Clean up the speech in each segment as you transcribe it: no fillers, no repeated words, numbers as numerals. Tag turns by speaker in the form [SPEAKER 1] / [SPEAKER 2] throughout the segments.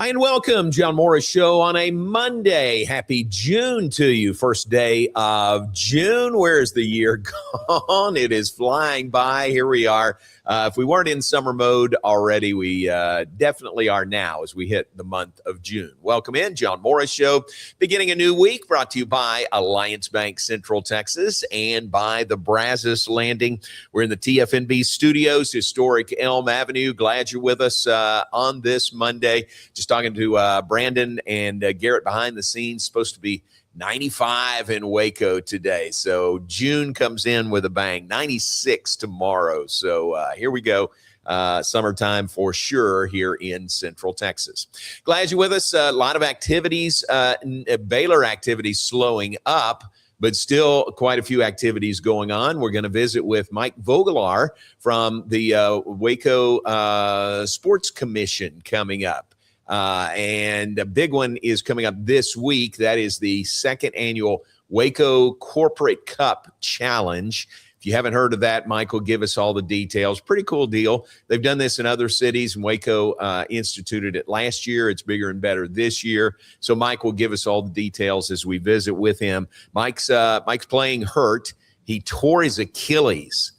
[SPEAKER 1] Hi, and welcome, John Morris Show on a Monday. Happy June to you. First day of June. Where's the year gone? It is flying by. Here we are. If we weren't in summer mode already, we definitely are now as we hit the month of June. Welcome in, John Morris Show. Beginning a new week, brought to you by Alliance Bank Central Texas and by the Brazos Landing. We're in the TFNB studios, historic Elm Avenue. Glad you're with us on this Monday. Just talking to Brandon and Garrett behind the scenes. Supposed to be 95 in Waco today. So June comes in with a bang. 96 tomorrow. So here we go. Summertime for sure here in Central Texas. Glad you're with us. A lot of activities. Baylor activities slowing up, but still quite a few activities going on. We're going to visit with Mike Vogelaar from the Waco Sports Commission coming up. And a big one is coming up this week. That is the second annual Waco Corporate Cup Challenge. If you haven't heard of that, Mike will give us all the details. Pretty cool deal. They've done this in other cities, and Waco instituted it last year. It's bigger and better this year. So Mike will give us all the details as we visit with him. Mike's playing hurt. He tore his Achilles.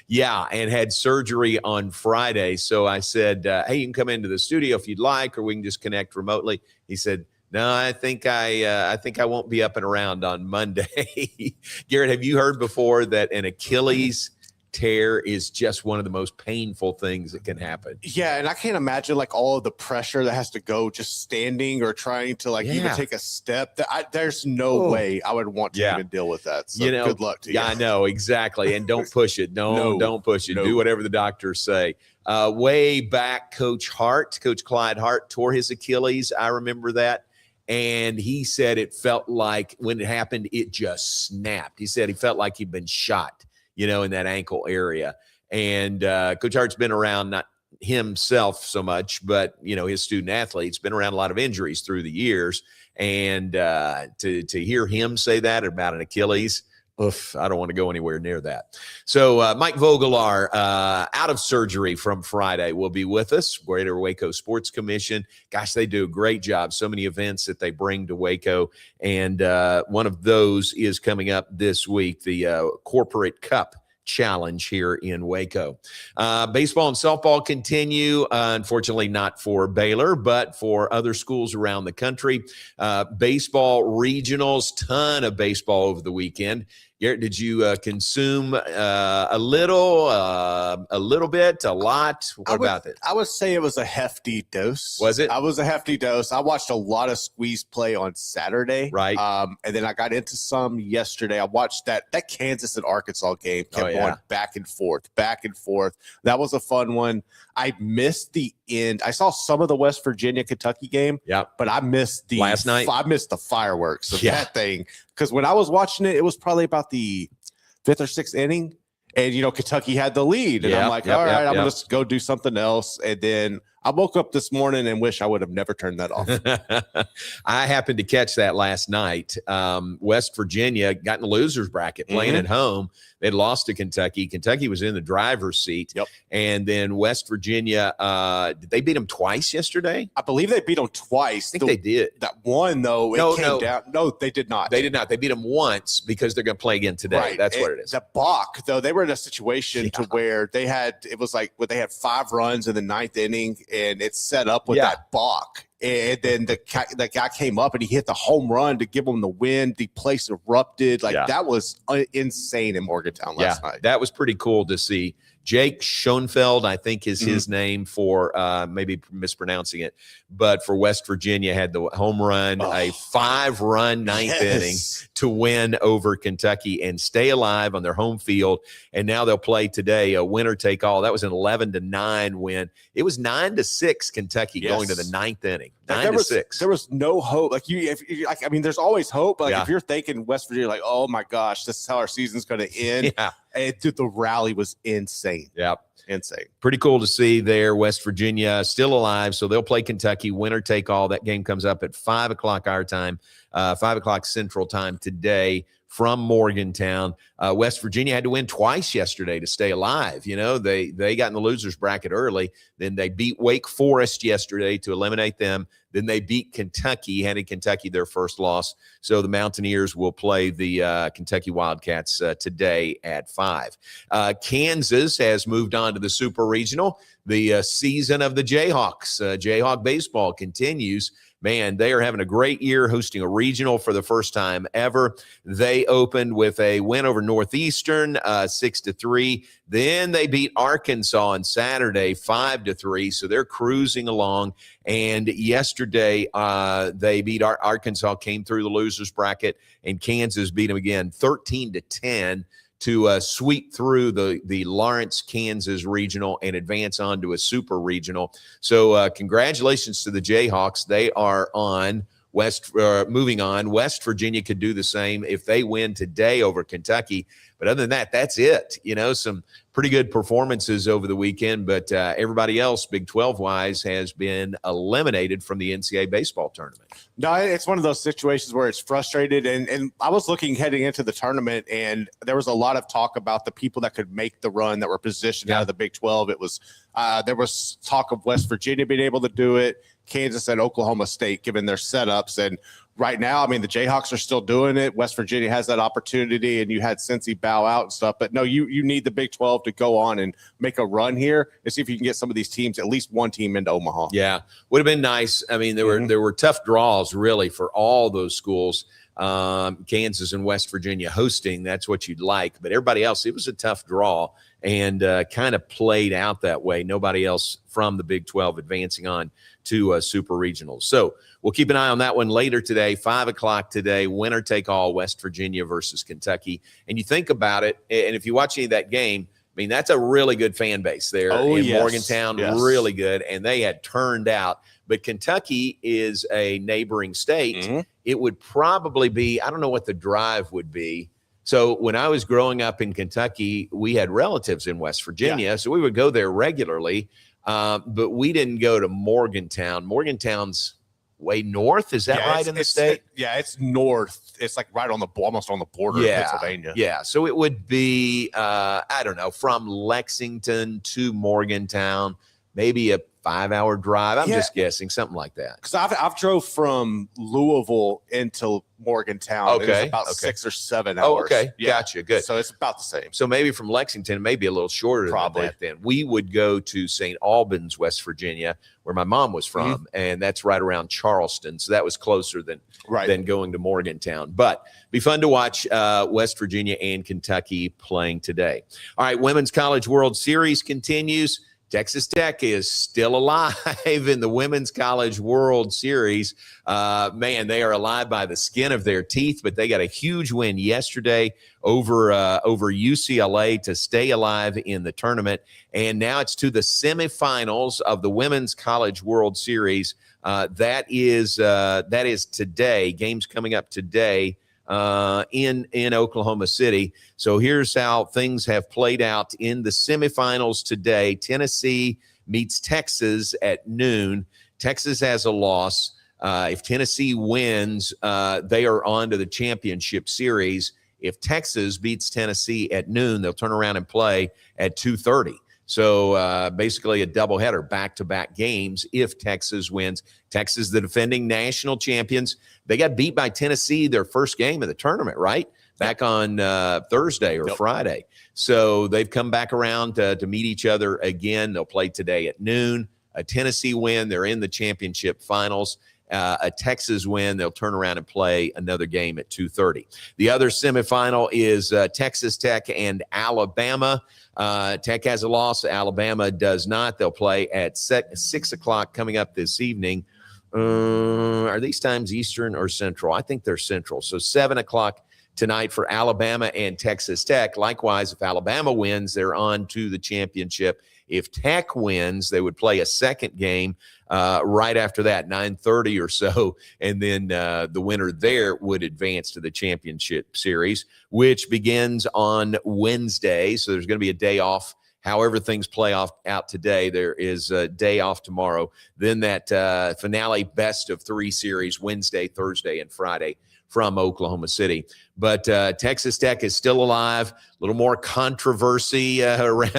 [SPEAKER 1] Yeah, and had surgery on Friday. So I said, hey, you can come into the studio if you'd like, or we can just connect remotely. He said, no, I think I won't be up and around on Monday. Garrett, have you heard before that an Achilles tear is just one of the most painful things that can happen?
[SPEAKER 2] Yeah, and I can't imagine like all of the pressure that has to go just standing or trying to even take a step. There's no way I would want to even deal with that. So good luck to you.
[SPEAKER 1] Yeah, I know, exactly. And don't push it. Don't push it. Do whatever the doctors say. Way back, Coach Clyde Hart tore his Achilles. I remember that. And he said it felt like when it happened, it just snapped. He said he felt like he'd been shot, in that ankle area. And Coach Hart's been around, not himself so much, but, his student athletes, been around a lot of injuries through the years. And to hear him say that about an Achilles, I don't want to go anywhere near that. So Mike Vogelaar, out of surgery from Friday, will be with us. Greater Waco Sports Commission. Gosh, they do a great job. So many events that they bring to Waco. And one of those is coming up this week, the Corporate Cup Challenge here in Waco. Baseball and softball continue. Unfortunately, not for Baylor, but for other schools around the country. Baseball regionals, ton of baseball over the weekend. Garrett, did you consume a little bit, a lot? What about it?
[SPEAKER 2] I would say it was a hefty dose.
[SPEAKER 1] Was it?
[SPEAKER 2] I was a hefty dose. I watched a lot of squeeze play on Saturday.
[SPEAKER 1] Right.
[SPEAKER 2] And then I got into some yesterday. I watched that Kansas and Arkansas game kept going back and forth. That was a fun one. I missed the end. I saw some of the West Virginia-Kentucky game. Yeah. But I missed the
[SPEAKER 1] last night.
[SPEAKER 2] I missed the fireworks of that thing. Because when I was watching it, it was probably about the 5th or 6th inning. And, Kentucky had the lead. And I'm like, all right, I'm going to go do something else. And then I woke up this morning and wish I would have never turned that off.
[SPEAKER 1] I happened to catch that last night. West Virginia got in the loser's bracket playing at home. They'd lost to Kentucky. Kentucky was in the driver's seat. Yep. And then West Virginia, did they beat them twice yesterday?
[SPEAKER 2] I believe they beat them twice.
[SPEAKER 1] I think they did.
[SPEAKER 2] That one, though, it came down. No, they did not.
[SPEAKER 1] They did not. They beat them once because they're going to play again today. Right. That's what it is.
[SPEAKER 2] The Bach, though, they were in a situation to where they had 5 runs in the 9th inning, and it's set up with that Bach. And then the guy came up and he hit the home run to give them the win. The place erupted. That was insane in Morgantown last night.
[SPEAKER 1] That was pretty cool to see. Jake Schoenfeld, I think is his name, for maybe mispronouncing it, but for West Virginia, had the home run, a 5-run 9th inning to win over Kentucky and stay alive on their home field. And now they'll play today, a winner take all. That was an 11-9 win. It was 9-6 Kentucky going to the 9th inning. 9-6.
[SPEAKER 2] There was no hope. There's always hope. If you're thinking West Virginia, oh my gosh, this is how our season's going to end. And dude, the rally was insane.
[SPEAKER 1] Yeah.
[SPEAKER 2] Insane.
[SPEAKER 1] Pretty cool to see there. West Virginia still alive, so they'll play Kentucky. Winner take all. That game comes up at 5 o'clock our time, 5 o'clock Central Time today from Morgantown. West Virginia had to win twice yesterday to stay alive. You know, they got in the losers bracket early. Then they beat Wake Forest yesterday to eliminate them. Then they beat Kentucky, handed Kentucky their first loss. So the Mountaineers will play the Kentucky Wildcats today at 5. Kansas has moved on to the Super Regional. The season of the Jayhawks. Jayhawk baseball continues. Man, they are having a great year hosting a regional for the first time ever. They opened with a win over Northeastern, 6-3. Then they beat Arkansas on Saturday, 5-3. So they're cruising along. And yesterday, they beat Arkansas, came through the losers bracket, and Kansas beat them again, 13-10. To sweep through the Lawrence, Kansas regional and advance on to a super regional. So congratulations to the Jayhawks. They are on moving on. West Virginia could do the same if they win today over Kentucky. But other than that, that's it. You know, some pretty good performances over the weekend, but everybody else, Big 12-wise, has been eliminated from the NCAA baseball tournament.
[SPEAKER 2] No, it's one of those situations where it's frustrated. And I was looking heading into the tournament, and there was a lot of talk about the people that could make the run that were positioned out of the Big 12. It was there was talk of West Virginia being able to do it, Kansas and Oklahoma State, given their setups. And right now, I mean, the Jayhawks are still doing it. West Virginia has that opportunity, and you had Cincy bow out and stuff. But no, you need the Big 12 to go on and make a run here and see if you can get some of these teams, at least one team, into Omaha.
[SPEAKER 1] Yeah, would have been nice. I mean, there were tough draws really for all those schools. Kansas and West Virginia hosting, that's what you'd like. But everybody else, it was a tough draw and kind of played out that way. Nobody else from the Big 12 advancing on to Super Regionals. So we'll keep an eye on that one later today, 5 o'clock today, winner take all, West Virginia versus Kentucky. And you think about it, and if you watch any of that game, I mean, that's a really good fan base there in Morgantown, really good. And they had turned out. But Kentucky is a neighboring state. Mm-hmm. It would probably be, I don't know what the drive would be. So when I was growing up in Kentucky, we had relatives in West Virginia. So we would go there regularly. But we didn't go to Morgantown. Morgantown's way north. Is that right in the state?
[SPEAKER 2] It's north. It's like right on the almost on the border of Pennsylvania.
[SPEAKER 1] Yeah. So it would be, I don't know, from Lexington to Morgantown, maybe a 5-hour drive. I'm just guessing, something like that.
[SPEAKER 2] Because I've drove from Louisville into Morgantown.
[SPEAKER 1] Okay.
[SPEAKER 2] It's about 6 or 7 hours.
[SPEAKER 1] Oh, okay. Yeah. Gotcha. Good.
[SPEAKER 2] So it's about the same.
[SPEAKER 1] So maybe from Lexington, maybe a little shorter than that then. We would go to St. Albans, West Virginia, where my mom was from, and that's right around Charleston. So that was closer than going to Morgantown. But be fun to watch West Virginia and Kentucky playing today. All right, Women's College World Series continues. Texas Tech is still alive in the Women's College World Series. Man, they are alive by the skin of their teeth, but they got a huge win yesterday over UCLA to stay alive in the tournament. And now it's to the semifinals of the Women's College World Series. That is today. Games coming up today in Oklahoma City. So here's how things have played out in the semifinals today. Tennessee meets Texas at noon. Texas has a loss. If Tennessee wins, they are on to the championship series. If Texas beats Tennessee at noon, they'll turn around and play at 2:30. So basically a doubleheader, back-to-back games if Texas wins. Texas, the defending national champions. They got beat by Tennessee their first game of the tournament, right? Back on Thursday or Friday. So they've come back around to meet each other again. They'll play today at noon. A Tennessee win, they're in the championship finals. A Texas win, they'll turn around and play another game at 2:30. The other semifinal is Texas Tech and Alabama. Tech has a loss. Alabama does not. They'll play at 6 o'clock coming up this evening. Are these times Eastern or Central? I think they're Central. So 7 o'clock tonight for Alabama and Texas Tech. Likewise, if Alabama wins, they're on to the championship. If Tech wins, they would play a second game right after that, 9:30 or so, and then the winner there would advance to the championship series, which begins on Wednesday. So there's going to be a day off however things play out today, there is a day off tomorrow. Then that finale best of 3 series Wednesday, Thursday, and Friday from Oklahoma City. But Texas Tech is still alive. A little more controversy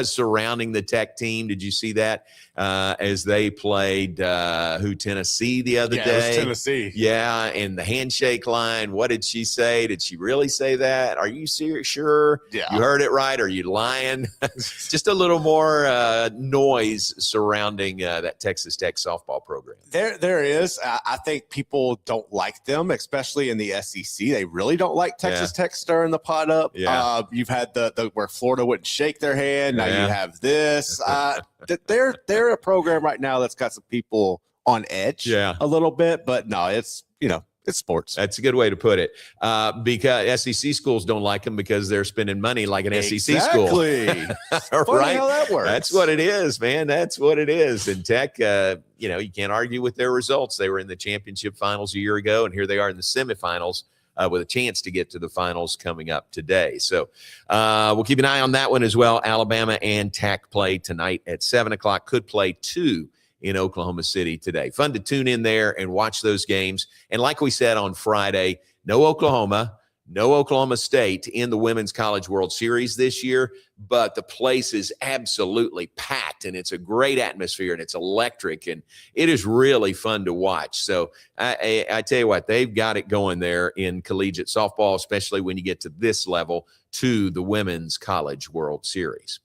[SPEAKER 1] surrounding the Tech team. Did you see that as they played Tennessee the other day?
[SPEAKER 2] Yeah, it was Tennessee.
[SPEAKER 1] Yeah, and the handshake line. What did she say? Did she really say that? Are you sure?
[SPEAKER 2] Yeah.
[SPEAKER 1] You heard it right? Are you lying? Just a little more noise surrounding that Texas Tech softball program.
[SPEAKER 2] There is. I think people don't like them, especially in the SEC. They really don't like Texas Tech stirring the pot up.
[SPEAKER 1] Yeah.
[SPEAKER 2] You've had the where Florida wouldn't shake their hand. Now you have this. They're a program right now that's got some people on edge a little bit, but no, it's sports.
[SPEAKER 1] That's a good way to put it. Because SEC schools don't like them because they're spending money like an SEC school.
[SPEAKER 2] Funny
[SPEAKER 1] Right?
[SPEAKER 2] how that works.
[SPEAKER 1] That's what it is, man. That's what it is. And Tech, you can't argue with their results. They were in the championship finals a year ago, and here they are in the semifinals with a chance to get to the finals coming up today. So we'll keep an eye on that one as well. Alabama and Tech play tonight at 7 o'clock. Could play 2 in Oklahoma City today. Fun to tune in there and watch those games. And like we said on Friday, no Oklahoma State in the Women's College World Series this year, but the place is absolutely packed, and it's a great atmosphere, and it's electric, and it is really fun to watch. So I tell you what, they've got it going there in collegiate softball, especially when you get to this level, to the Women's College World Series.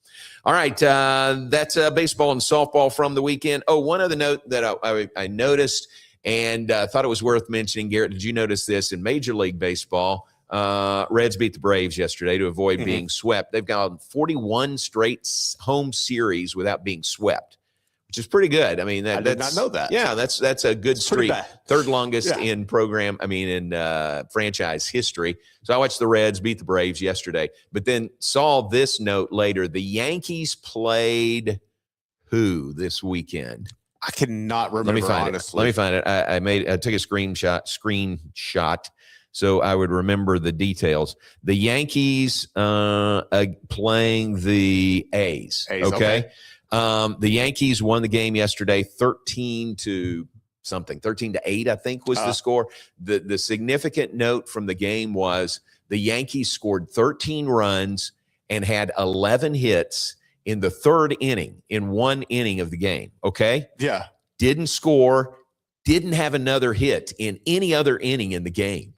[SPEAKER 1] All right, that's baseball and softball from the weekend. Oh, one other note that I noticed and thought it was worth mentioning, Garrett, did you notice this? In Major League Baseball, Reds beat the Braves yesterday to avoid being swept. They've gone 41 straight home series without being swept, which is pretty good. I mean,
[SPEAKER 2] I did not know that.
[SPEAKER 1] Yeah, that's a good streak. Third longest in franchise history. So I watched the Reds beat the Braves yesterday, but then saw this note later. The Yankees played who this weekend?
[SPEAKER 2] I cannot remember.
[SPEAKER 1] Let me find it. I took a screenshot so I would remember the details. The Yankees playing the A's. Okay. The Yankees won the game yesterday, 13-8, I think was the score. The significant note from the game was the Yankees scored 13 runs and had 11 hits in the third inning, in one inning of the game. Okay.
[SPEAKER 2] Yeah.
[SPEAKER 1] Didn't score, didn't have another hit in any other inning in the game.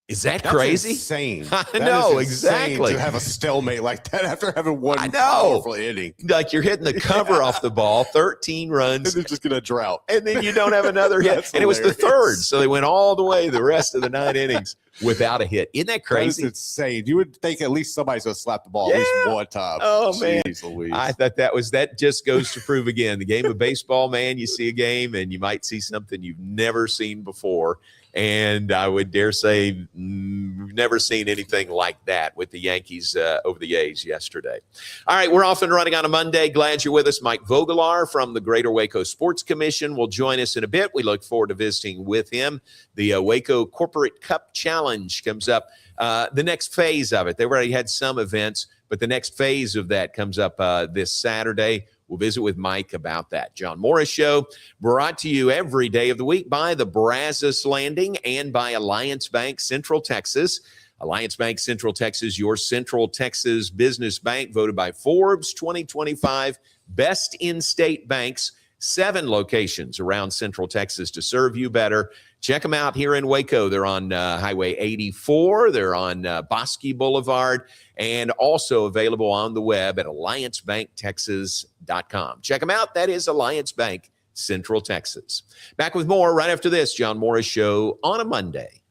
[SPEAKER 1] Is that crazy?
[SPEAKER 2] Insane.
[SPEAKER 1] I know, exactly.
[SPEAKER 2] To have a stalemate like that after having one powerful inning.
[SPEAKER 1] Like you're hitting the cover off the ball, 13 runs.
[SPEAKER 2] And they're just going to drought.
[SPEAKER 1] And then you don't have another hit. And it was the third. So they went all the way the rest of the 9 innings without a hit. Isn't that crazy?
[SPEAKER 2] That is insane. You would think at least somebody's going to slap the ball at least one time.
[SPEAKER 1] Oh,
[SPEAKER 2] Jeez,
[SPEAKER 1] man.
[SPEAKER 2] Louise.
[SPEAKER 1] I thought that just goes to prove again, the game of baseball, man, you see a game and you might see something you've never seen before. And I would dare say we've never seen anything like that with the Yankees over the A's yesterday. All right, we're off and running on a Monday. Glad you're with us. Mike Vogelaar from the Greater Waco Sports Commission will join us in a bit. We look forward to visiting with him. The Waco Corporate Cup Challenge comes up. The next phase of it, they've already had some events, but the next phase of that comes up this Saturday. We'll visit with Mike about that. John Morris Show, brought to you every day of the week by the Brazos Landing and by Alliance Bank Central Texas. Alliance Bank Central Texas, your Central Texas business bank, voted by Forbes 2025 Best In-State Banks. 7 locations around Central Texas to serve you better. Check them out here in Waco. They're on Highway 84. They're on Bosque Boulevard, and also available on the web at alliancebanktexas.com. Check them out. That is Alliance Bank Central Texas. Back with more right after this John Morris Show on a Monday.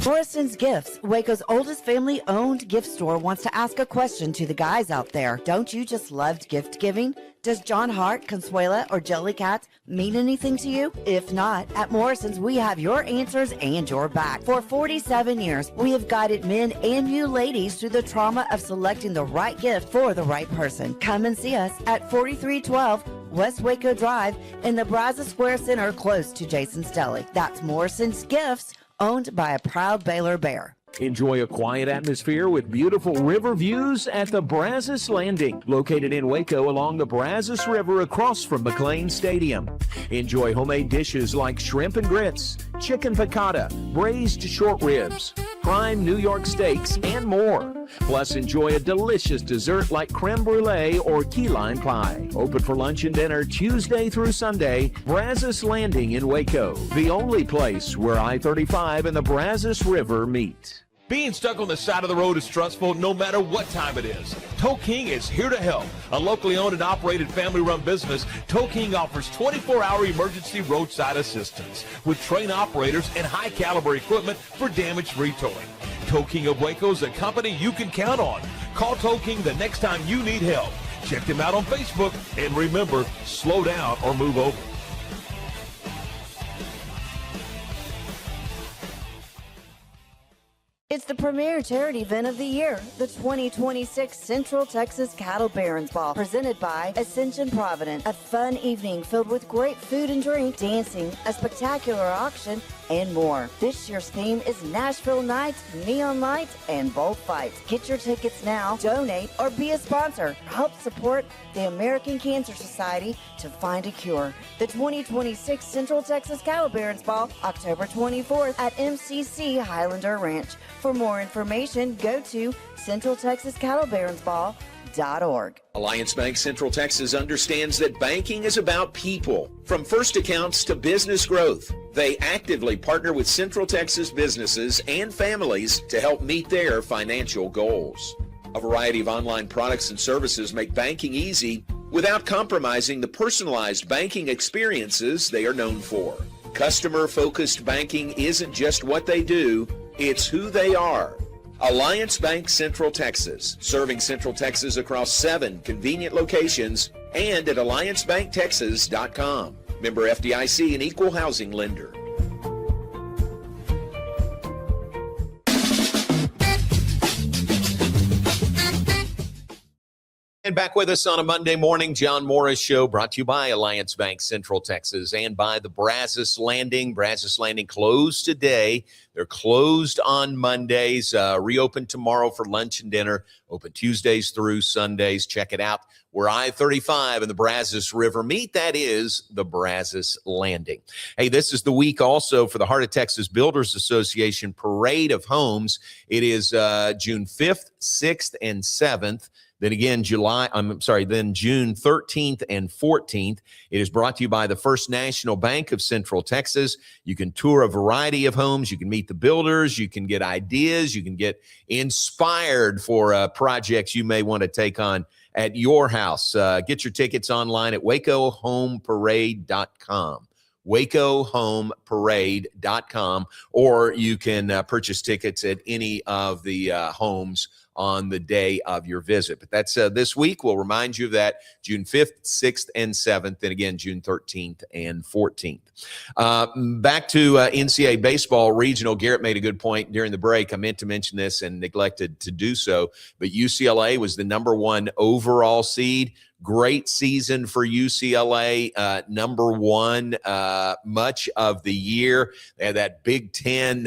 [SPEAKER 3] Morrison's Gifts, Waco's oldest family-owned gift store, wants to ask a question to the guys out there. Don't you just love gift giving? Does John Hart, Consuela, or Jellycat mean anything to you? If not, at Morrison's, we have your answers and your back. For 47 years, we have guided men and you ladies through the trauma of selecting the right gift for the right person. Come and see us at 4312 West Waco Drive in the Brazos Square Center, close to Jason's Deli. That's Morrison's Gifts, owned by a proud Baylor Bear.
[SPEAKER 4] Enjoy a quiet atmosphere with beautiful river views at the Brazos Landing, located in Waco along the Brazos River across from McLean Stadium. Enjoy homemade dishes like shrimp and grits, chicken piccata, braised short ribs, prime New York steaks, and more. Plus, enjoy a delicious dessert like creme brulee or key lime pie. Open for lunch and dinner Tuesday through Sunday. Brazos Landing in Waco, the only place where I-35 and the Brazos River meet.
[SPEAKER 5] Being stuck on the side of the road is stressful no matter what time it is. Tow King is here to help. A locally owned and operated family-run business, Tow King offers 24-hour emergency roadside assistance with trained operators and high-caliber equipment for damage-free towing. Tow King of Waco is a company you can count on. Call Tow King the next time you need help. Check them out on Facebook, and remember, slow down or move over.
[SPEAKER 3] It's the premier charity event of the year, the 2026 Central Texas Cattle Barons Ball, presented by Ascension Providence. A fun evening filled with great food and drink, dancing, a spectacular auction, and more. This year's theme is Nashville Nights, Neon Lights, and Bullfights. Get your tickets now, donate, or be a sponsor. Help support the American Cancer Society to find a cure. The 2026 Central Texas Cattle Barons Ball, October 24th at MCC Highlander Ranch. For more information, go to CentralTexasCattleBaronsBall.org.
[SPEAKER 1] Alliance Bank Central Texas understands that banking is about people. From first accounts to business growth, they actively partner with Central Texas businesses and families to help meet their financial goals. A variety of online products and services make banking easy without compromising the personalized banking experiences they are known for. Customer-focused banking isn't just what they do, it's who they are. Alliance Bank Central Texas, serving Central Texas across 7 convenient locations and at alliancebanktexas.com. Member FDIC, an equal housing lender. And back with us on a Monday morning, John Morris Show, brought to you by Alliance Bank Central Texas and by the Brazos Landing. Brazos Landing closed today. They're closed on Mondays, reopened tomorrow for lunch and dinner, open Tuesdays through Sundays. Check it out. Where I-35 and the Brazos River meet, that is the Brazos Landing. Hey, this is the week also for the Heart of Texas Builders Association Parade of Homes. It is June 5th, 6th, and 7th. Then again, June 13th and 14th. It is brought to you by the First National Bank of Central Texas. You can tour a variety of homes. You can meet the builders. You can get ideas. You can get inspired for projects you may want to take on at your house. Get your tickets online at wacohomeparade.com. wacohomeparade.com, or you can purchase tickets at any of the homes on the day of your visit. But that's this week. We'll remind you of that, June 5th, 6th, and 7th, and again, June 13th and 14th. Back to NCAA Baseball Regional. Garrett made a good point during the break. I meant to mention this and neglected to do so, but UCLA was the #1 overall seed. Great season for UCLA, #1 much of the year. They had that Big Ten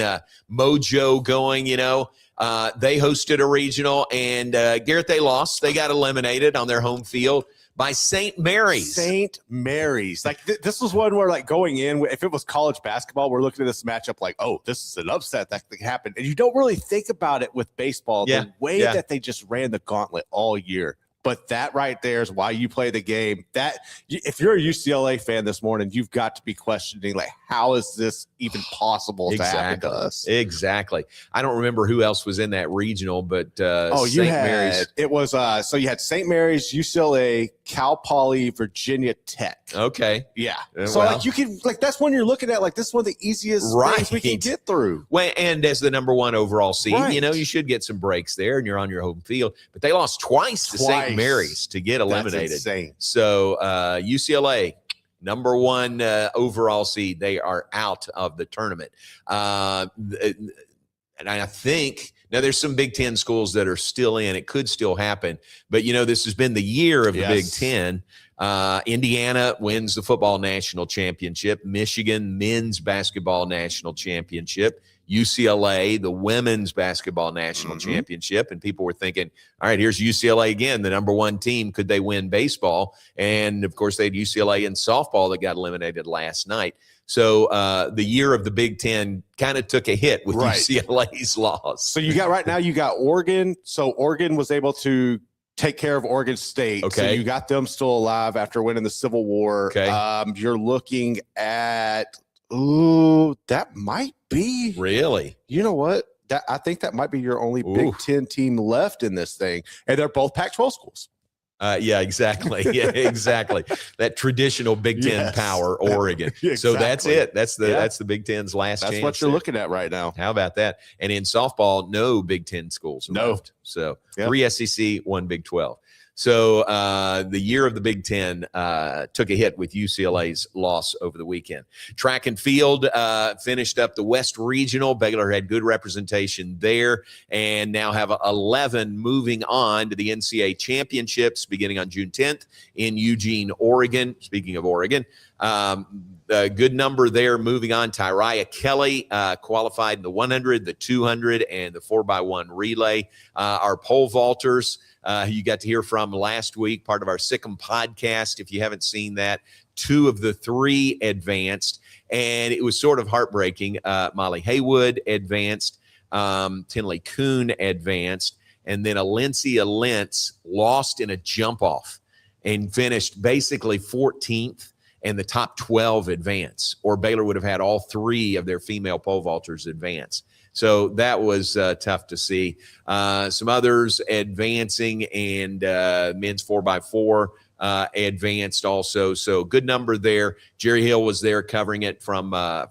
[SPEAKER 1] mojo going, you know. They hosted a regional, and Garrett, they lost. They got eliminated on their home field by St. Mary's.
[SPEAKER 2] St. Mary's. Like this was one where, like, going in, if it was college basketball, we're looking at this matchup like, oh, this is an upset that could happen. And you don't really think about it with baseball, the way that they just ran the gauntlet all year. But that right there is why you play the game. That if you're a UCLA fan this morning, you've got to be questioning, like, how is this even possible to happen to us?
[SPEAKER 1] Exactly. I don't remember who else was in that regional, but
[SPEAKER 2] St. Mary's. It was so you had St. Mary's, UCLA, Cal Poly, Virginia Tech.
[SPEAKER 1] Okay.
[SPEAKER 2] Yeah. So like you can, like, that's when you're looking at, like, this is one of the easiest things we can get through.
[SPEAKER 1] Well, and as the #1 overall seed, you know, you should get some breaks there, and you're on your home field. But they lost twice to St. Mary's to get eliminated.
[SPEAKER 2] That's insane.
[SPEAKER 1] So UCLA, #1 overall seed, they are out of the tournament. And I think now there's some Big Ten schools that are still in. It could still happen. But, you know, this has been the year of the Big Ten. Indiana wins the football national championship. Michigan men's basketball national championship. UCLA, the women's basketball national championship, and people were thinking, all right, here's UCLA again, the number one team. Could they win baseball? And, of course, they had UCLA in softball that got eliminated last night. So the year of the Big Ten kind of took a hit with UCLA's loss.
[SPEAKER 2] So you got Oregon. So Oregon was able to take care of Oregon State.
[SPEAKER 1] Okay.
[SPEAKER 2] So you got them still alive after winning the Civil War.
[SPEAKER 1] Okay.
[SPEAKER 2] You're looking at, that might be.
[SPEAKER 1] Really?
[SPEAKER 2] You know what? I think that might be your only Big Ten team left in this thing. And they're both Pac-12 schools.
[SPEAKER 1] Yeah, exactly. Yeah, exactly. That traditional Big Ten power, Oregon. Exactly. So that's it. That's the Big Ten's last chance.
[SPEAKER 2] That's what you're looking at right now.
[SPEAKER 1] How about that? And in softball, no Big Ten schools left. So 3 SEC, 1 Big 12. So the year of the Big Ten took a hit with UCLA's loss over the weekend. Track and field finished up the West Regional. Baylor had good representation there and now have 11 moving on to the NCAA Championships beginning on June 10th in Eugene, Oregon. Speaking of Oregon, a good number there moving on. Tiriah Kelley qualified in the 100, the 200, and the 4x1 relay. Our pole vaulters, you got to hear from last week, part of our Sick'em podcast. If you haven't seen that, 2 of the 3 advanced, and it was sort of heartbreaking. Molly Haywood advanced, Tinley Kuhn advanced, and then Alencia Lentz lost in a jump-off and finished basically 14th, and the top 12 advance, or Baylor would have had all 3 of their female pole vaulters advance. So that was tough to see. Some others advancing, and men's 4x4 advanced also. So good number there. Jerry Hill was there covering it from our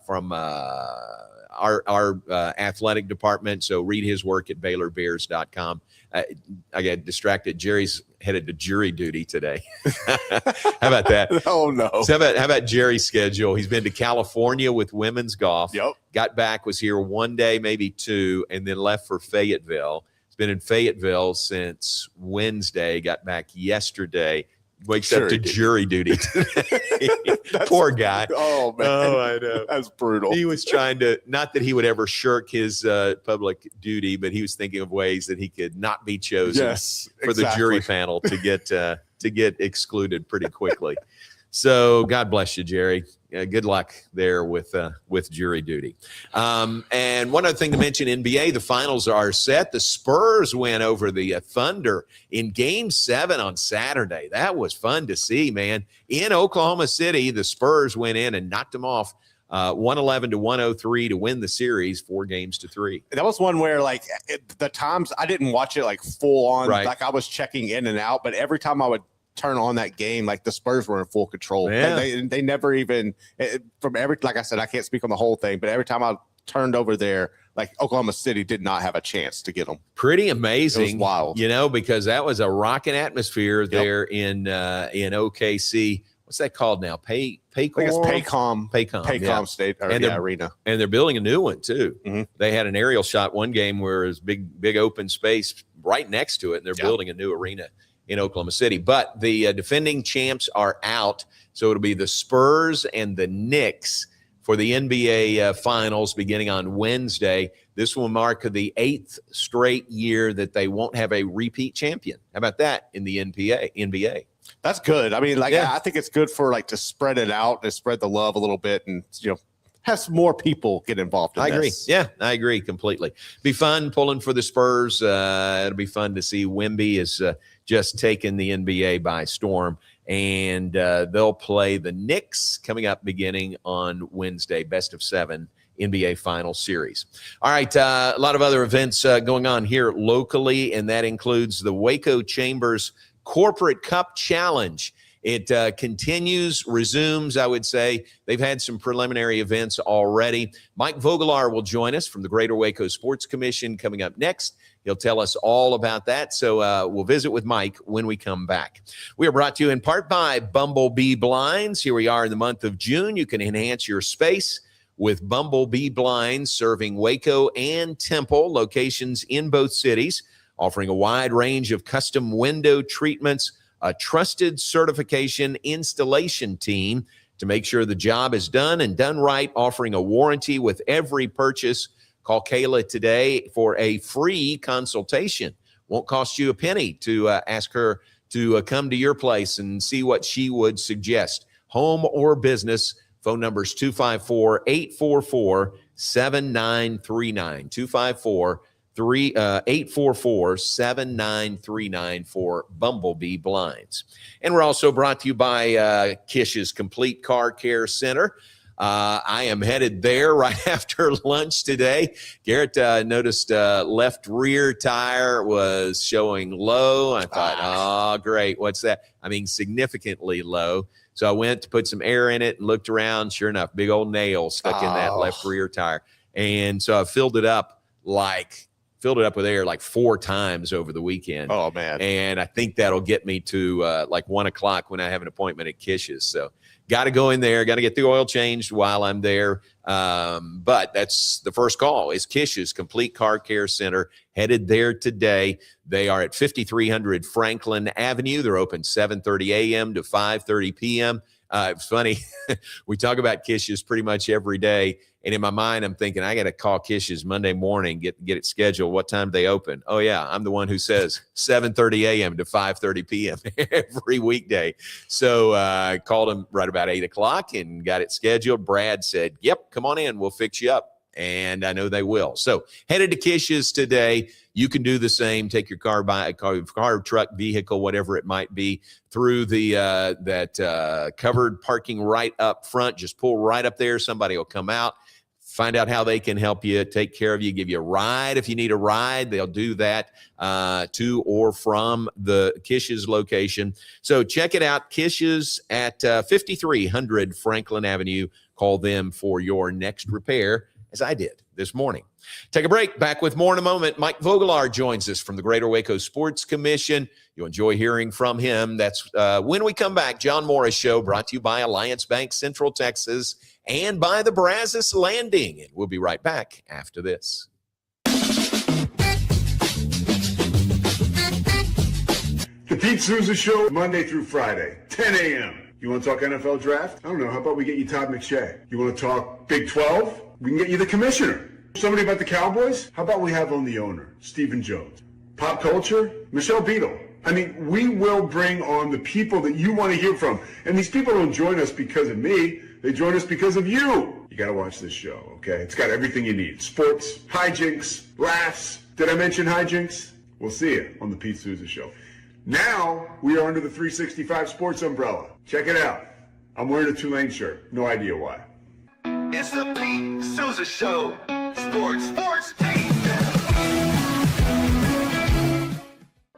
[SPEAKER 1] athletic department. So read his work at BaylorBears.com. I got distracted. Jerry's headed to jury duty today. How about that?
[SPEAKER 2] Oh, no.
[SPEAKER 1] So how about Jerry's schedule? He's been to California with women's golf.
[SPEAKER 2] Yep.
[SPEAKER 1] Got back, was here 1 day, maybe 2, and then left for Fayetteville. He's been in Fayetteville since Wednesday, got back yesterday. Wakes up to jury duty today. Poor guy.
[SPEAKER 2] Oh, man.
[SPEAKER 1] Oh, I know.
[SPEAKER 2] That's brutal.
[SPEAKER 1] He was trying to, not that he would ever shirk his public duty, but he was thinking of ways that he could not be chosen for the jury panel to get excluded pretty quickly. So God bless you, Jerry. Good luck there with jury duty. And one other thing to mention, NBA, the finals are set. The Spurs win over the Thunder in Game 7 on Saturday. That was fun to see, man. In Oklahoma City, the Spurs went in and knocked them off 111 to 103 to win the series 4-3.
[SPEAKER 2] That was one where, like, the times I didn't watch it like full on.
[SPEAKER 1] Right.
[SPEAKER 2] Like I was checking in and out, but every time I would turn on that game, like the Spurs were in full control.
[SPEAKER 1] Yeah.
[SPEAKER 2] They never even like I said, I can't speak on the whole thing, but every time I turned over there, like Oklahoma City did not have a chance to get them.
[SPEAKER 1] Pretty amazing.
[SPEAKER 2] It was wild.
[SPEAKER 1] Because that was a rocking atmosphere there in OKC. What's that called now? Paycom
[SPEAKER 2] State Arena.
[SPEAKER 1] And they're building a new one too.
[SPEAKER 2] Mm-hmm.
[SPEAKER 1] They had an aerial shot one game where it was big open space right next to it, and they're building a new arena in Oklahoma City. But the defending champs are out, so it'll be the Spurs and the Knicks for the NBA finals beginning on Wednesday. This will mark the 8th straight year that they won't have a repeat champion. How about that in the NBA?
[SPEAKER 2] That's good. I mean, I think it's good for to spread it out and spread the love a little bit, and have some more people get involved in
[SPEAKER 1] I agree.
[SPEAKER 2] this.
[SPEAKER 1] Yeah, I agree completely. Be fun pulling for the Spurs. It'll be fun to see. Wemby is just taken the NBA by storm, and they'll play the Knicks coming up beginning on Wednesday, best of 7 NBA final series. All right, a lot of other events going on here locally, and that includes the Waco Chambers Corporate Cup Challenge. It continues, resumes, I would say. They've had some preliminary events already. Mike Vogelaar will join us from the Greater Waco Sports Commission coming up next. He'll tell us all about that. So we'll visit with Mike when we come back. We are brought to you in part by Bumblebee Blinds. Here we are in the month of June. You can enhance your space with Bumblebee Blinds, serving Waco and Temple, locations in both cities, offering a wide range of custom window treatments, a trusted certification installation team to make sure the job is done and done right, offering a warranty with every purchase. Call Kayla today for a free consultation. Won't cost you a penny to ask her to come to your place and see what she would suggest. Home or business, phone number is 254-844-7939. 844-7939 for Bumblebee Blinds. And we're also brought to you by Kish's Complete Car Care Center. I am headed there right after lunch today. Garrett noticed left rear tire was showing low. I thought, oh, great. What's that? I mean, significantly low. So I went to put some air in it and looked around. Sure enough, big old nail stuck in that left rear tire. And so I filled it up with air like 4 times over the weekend. Oh, man. And I think that'll get me to like 1 o'clock when I have an appointment at Kish's. So got to go in there, got to get the oil changed while I'm there. But that's the first call is Kish's Complete Car Care Center. Headed there today. They are at 5300 Franklin Avenue. They're open 7:30 a.m. to 5:30 p.m. It's funny. We talk about Kish's pretty much every day. And in my mind, I'm thinking, I got to call Kish's Monday morning, get it scheduled. What time do they open? Oh, yeah, I'm the one who says 7:30 a.m. to 5:30 p.m. every weekday. So I called him right about 8 o'clock and got it scheduled. Brad said, yep, come on in. We'll fix you up. And I know they will. So headed to Kish's today. You can do the same. Take your car, truck, vehicle, whatever it might be, through the that covered parking right up front. Just pull right up there. Somebody will come out, find out how they can help you, take care of you, give you a ride. If you need a ride, they'll do that to or from the Kish's location. So check it out. Kish's at 5300 Franklin Avenue. Call them for your next repair, as I did this morning. Take a break. Back with more in a moment. Mike Vogelaar joins us from the Greater Waco Sports Commission. You'll enjoy hearing from him. That's when we come back. John Morris Show, brought to you by Alliance Bank Central Texas and by the Brazos Landing. And we'll be right back after this.
[SPEAKER 6] The Pete Souza Show, Monday through Friday, 10 a.m. You want to talk NFL draft? I don't know. How about we get you Todd McShay? You want to talk Big 12? We can get you the commissioner. Somebody about the Cowboys? How about we have on the owner, Stephen Jones? Pop culture? Michelle Beadle. I mean, we will bring on the people that you want to hear from. And these people don't join us because of me. They join us because of you. You got to watch this show, okay? It's got everything you need. Sports, hijinks, laughs. Did I mention hijinks? We'll see you on the Pete Souza Show. Now, we are under the 365 Sports umbrella. Check it out. I'm wearing a Tulane shirt. No idea why.
[SPEAKER 7] It's the Pete Souza Show. Sports team.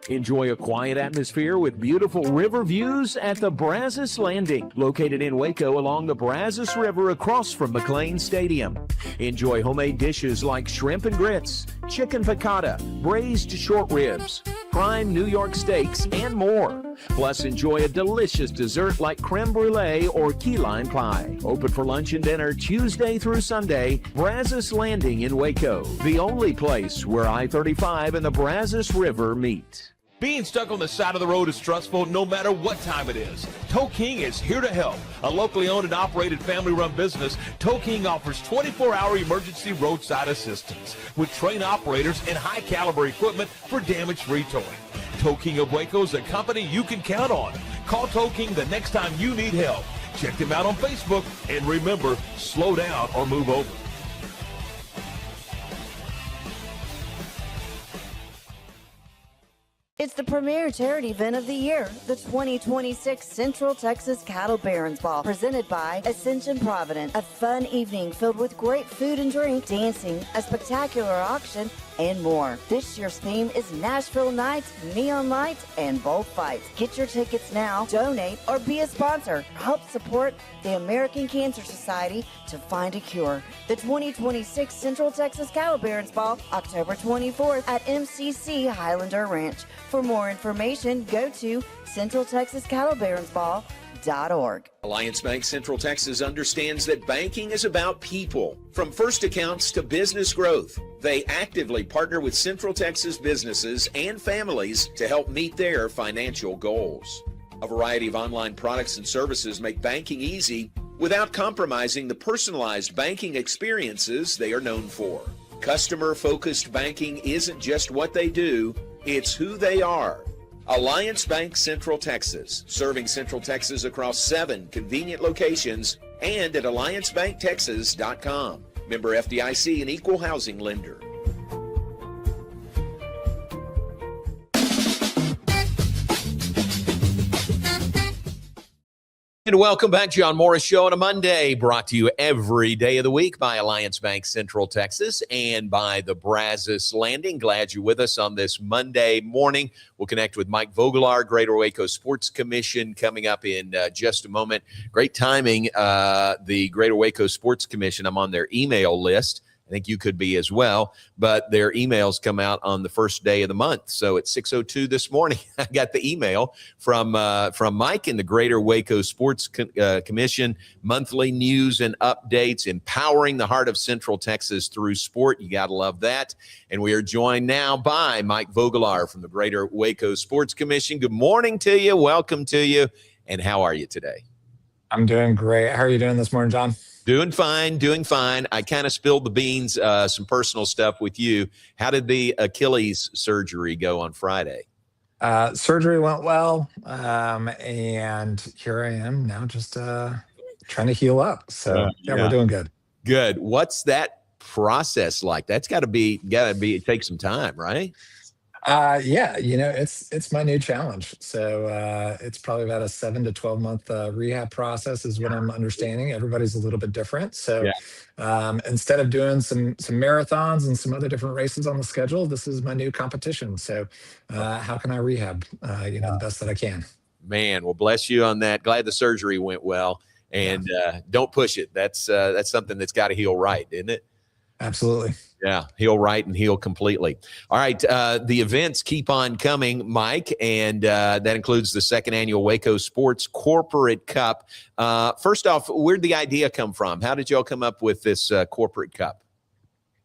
[SPEAKER 4] Enjoy a quiet atmosphere with beautiful river views at the Brazos Landing, located in Waco along the Brazos River across from McLean Stadium. Enjoy homemade dishes like shrimp and grits, chicken piccata, braised short ribs, prime New York steaks, and more. Plus, enjoy a delicious dessert like creme brulee or key lime pie. Open for lunch and dinner Tuesday through Sunday. Brazos Landing in Waco, the only place where I-35 and the Brazos River meet.
[SPEAKER 5] Being stuck on the side of the road is stressful no matter what time it is. Tow King is here to help. A locally owned and operated family-run business, Tow King offers 24-hour emergency roadside assistance with trained operators and high-caliber equipment for damage-free towing. Tow King of Waco is a company you can count on. Call Tow King the next time you need help. Check them out on Facebook, and remember, slow down or move over.
[SPEAKER 3] It's the premier charity event of the year, the 2026 Central Texas Cattle Barons Ball, presented by Ascension Providence. A fun evening filled with great food and drink, dancing, a spectacular auction, and more. This year's theme is Nashville Nights, Neon Lights, and Bullfights. Get your tickets now, donate, or be a sponsor. Help support the American Cancer Society to find a cure. The 2026 Central Texas Cattle Barons Ball, October 24th at MCC Highlander Ranch. For more information, go to CentralTexasCattleBaronsBall.org.
[SPEAKER 1] Alliance Bank Central Texas understands that banking is about people. From first accounts to business growth, they actively partner with Central Texas businesses and families to help meet their financial goals. A variety of online products and services make banking easy without compromising the personalized banking experiences they are known for. Customer-focused banking isn't just what they do, it's who they are. Alliance Bank Central Texas, serving Central Texas across 7 convenient locations and at alliancebanktexas.com. Member FDIC, an equal housing lender. And welcome back, John Morris Show on a Monday, brought to you every day of the week by Alliance Bank Central Texas and by the Brazos Landing. Glad you're with us on this Monday morning. We'll connect with Mike Vogelaar, Greater Waco Sports Commission, coming up in just a moment. Great timing, the Greater Waco Sports Commission. I'm on their email list. I think you could be as well, but their emails come out on the first day of the month. So at 6:02 this morning, I got the email from Mike in the Greater Waco Sports Commission, monthly news and updates, empowering the heart of Central Texas through sport. You got to love that. And we are joined now by Mike Vogelaar from the Greater Waco Sports Commission. Good morning to you. Welcome to you. And how are you today?
[SPEAKER 8] I'm doing great. How are you doing this morning, John?
[SPEAKER 1] Doing fine, doing fine. I kind of spilled the beans, some personal stuff with you. How did the Achilles surgery go on Friday?
[SPEAKER 8] Surgery went well, and here I am now just trying to heal up. So, yeah, we're doing good.
[SPEAKER 1] Good. What's that process like? That's got to be, it takes some time, right?
[SPEAKER 8] Yeah, it's my new challenge. So it's probably about a 7 to 12 month rehab process is what I'm understanding. Everybody's a little bit different. So instead of doing some marathons and some other different races on the schedule, this is my new competition. So how can I rehab, the best that I can?
[SPEAKER 1] Man, well, bless you on that. Glad the surgery went well. And don't push it. That's something that's got to heal right, isn't it?
[SPEAKER 8] Absolutely.
[SPEAKER 1] Yeah, heal right and heal completely. All right, the events keep on coming, Mike, and that includes the second annual Waco Sports Corporate Cup. First off, where'd the idea come from? How did y'all come up with this Corporate Cup?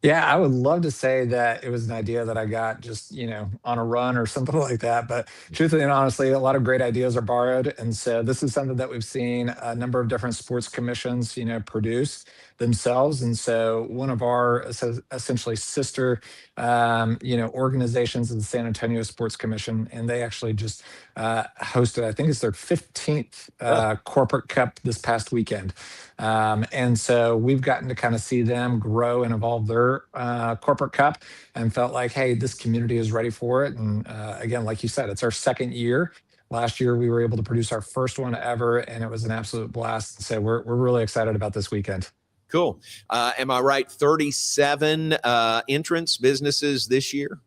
[SPEAKER 8] Yeah, I would love to say that it was an idea that I got just, on a run or something like that. But truthfully and honestly, a lot of great ideas are borrowed. And so this is something that we've seen a number of different sports commissions, produce themselves. And so one of our essentially sister, organizations is the San Antonio Sports Commission, and they actually just hosted, I think it's their 15th Corporate Cup this past weekend. And so we've gotten to kind of see them grow and evolve their Corporate Cup and felt like, hey, this community is ready for it. And again, like you said, it's our second year. Last year, we were able to produce our first one ever, and it was an absolute blast. So we're really excited about this weekend.
[SPEAKER 1] Cool. Am I right? 37 entrance businesses this year?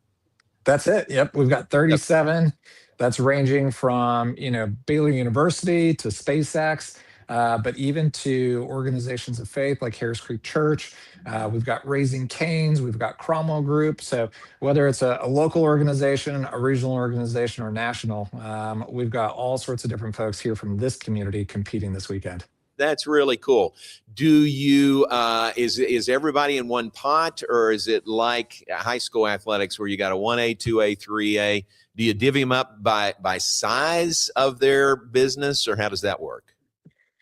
[SPEAKER 8] That's it. Yep. We've got 37. That's ranging from, Baylor University to SpaceX, but even to organizations of faith like Harris Creek Church. We've got Raising Cane's. We've got Cromwell Group. So whether it's a local organization, a regional organization, or national, we've got all sorts of different folks here from this community competing this weekend.
[SPEAKER 1] That's really cool. Do you, is everybody in one pot, or is it like high school athletics where you got a 1A, 2A, 3A? Do you divvy them up by size of their business, or how does that work?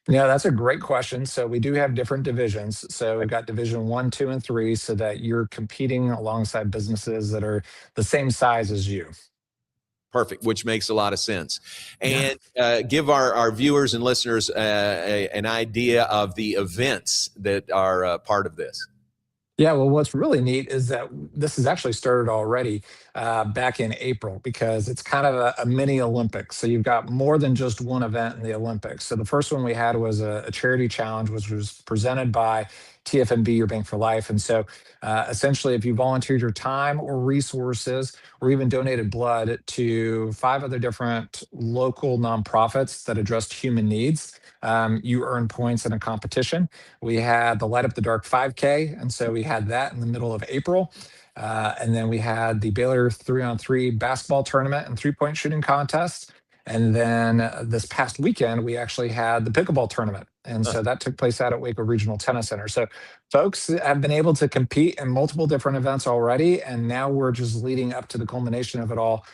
[SPEAKER 8] Yeah, that's a great question. So we do have different divisions. So we've got division 1, 2, and 3, so that you're competing alongside businesses that are the same size as you.
[SPEAKER 1] Perfect, which makes a lot of sense. And give our viewers and listeners an idea of the events that are part of this.
[SPEAKER 8] Yeah, well, what's really neat is that this has actually started already back in April, because it's kind of a mini Olympics. So you've got more than just one event in the Olympics. So the first one we had was a charity challenge, which was presented by TFNB, Your Bank for Life. And so essentially, if you volunteered your time or resources or even donated blood to 5 other different local nonprofits that addressed human needs, you earn points in a competition. We had the Light Up the Dark 5K, and so we had that in the middle of April. And then we had the Baylor 3-on-3 basketball tournament and 3-point shooting contest. And then this past weekend, we actually had the pickleball tournament. And so that took place out at Waco Regional Tennis Center. So folks have been able to compete in multiple different events already. And now we're just leading up to the culmination of it all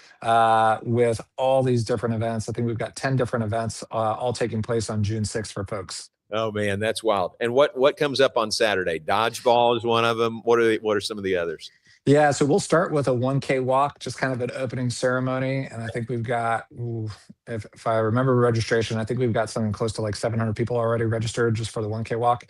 [SPEAKER 8] with all these different events. I think we've got 10 different events all taking place on June 6th for folks.
[SPEAKER 1] Oh man, that's wild. And what comes up on Saturday? Dodgeball is one of them. What are some of the others?
[SPEAKER 8] Yeah, so we'll start with a 1K walk, just kind of an opening ceremony. And I think we've got, if I remember registration, I think we've got something close to like 700 people already registered just for the 1K walk.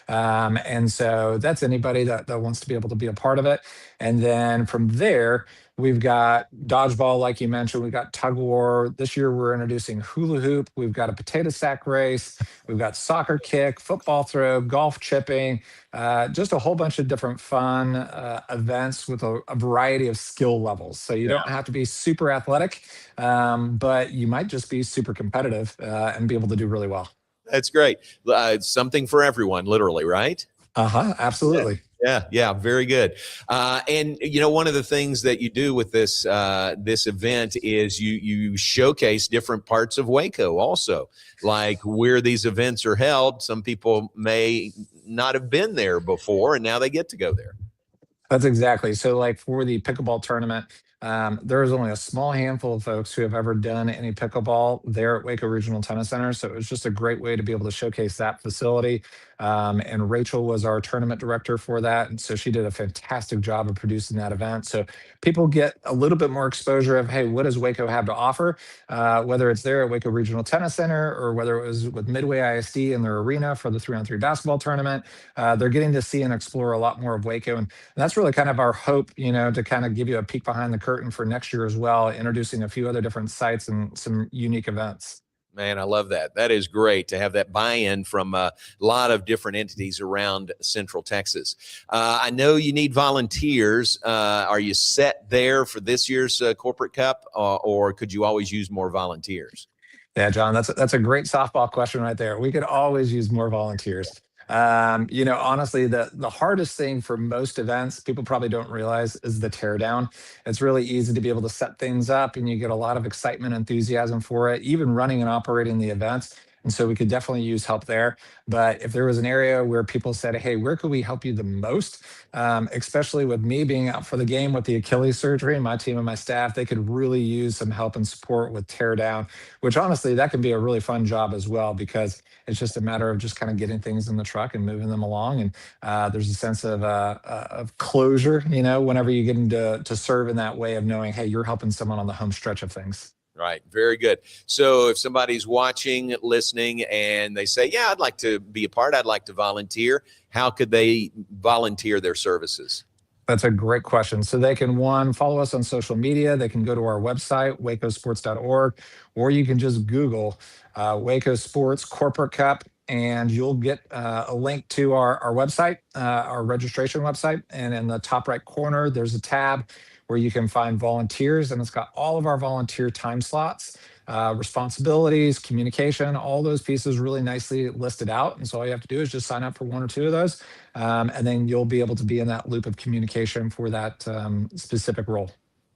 [SPEAKER 8] And so that's anybody that wants to be able to be a part of it. And then from there, we've got dodgeball, like you mentioned. We've got tug of war. This year, we're introducing hula hoop. We've got a potato sack race. We've got soccer kick, football throw, golf chipping, just a whole bunch of different fun events with a variety of skill levels. So you don't have to be super athletic, but you might just be super competitive and be able to do really well.
[SPEAKER 1] That's great. Something for everyone, literally, right?
[SPEAKER 8] Absolutely.
[SPEAKER 1] Yeah, very good. And one of the things that you do with this event is you showcase different parts of Waco also, like where these events are held. Some people may not have been there before, and now they get to go there.
[SPEAKER 8] That's exactly. So like for the pickleball tournament, there is only a small handful of folks who have ever done any pickleball there at Waco Regional Tennis Center. So it was just a great way to be able to showcase that facility. And Rachel was our tournament director for that. And so she did a fantastic job of producing that event. So people get a little bit more exposure of, hey, what does Waco have to offer? Whether it's there at Waco Regional Tennis Center or whether it was with Midway ISD in their arena for the 3-on-3 basketball tournament, they're getting to see and explore a lot more of Waco. And that's really kind of our hope, to kind of give you a peek behind the curtain for next year as well, introducing a few other different sites and some unique events.
[SPEAKER 1] Man, I love that. That is great to have that buy-in from a lot of different entities around Central Texas. I know you need volunteers. Are you set there for this year's Corporate Cup, or could you always use more volunteers?
[SPEAKER 8] Yeah, John, that's a great softball question right there. We could always use more volunteers. Honestly, the hardest thing for most events, people probably don't realize, is the teardown. It's really easy to be able to set things up and you get a lot of excitement, enthusiasm for it, even running and operating the events. And so we could definitely use help there. But if there was an area where people said, hey, where could we help you the most? Especially with me being out for the game with the Achilles surgery and my team and my staff, they could really use some help and support with teardown, which honestly, that can be a really fun job as well, because it's just a matter of just kind of getting things in the truck and moving them along. And there's a sense of closure, whenever you get into serve in that way of knowing, hey, you're helping someone on the home stretch of things.
[SPEAKER 1] Right. Very good. So if somebody's watching, listening, and they say, yeah, I'd like to be a part, I'd like to volunteer, how could they volunteer their services?
[SPEAKER 8] That's a great question. So they can, follow us on social media. They can go to our website, wacosports.org, or you can just Google Waco Sports Corporate Cup, and you'll get a link to our website, our registration website. And in the top right corner, there's a tab where you can find volunteers, and it's got all of our volunteer time slots, responsibilities, communication, all those pieces really nicely listed out. And so all you have to do is just sign up for one or two of those, and then you'll be able to be in that loop of communication for that specific role.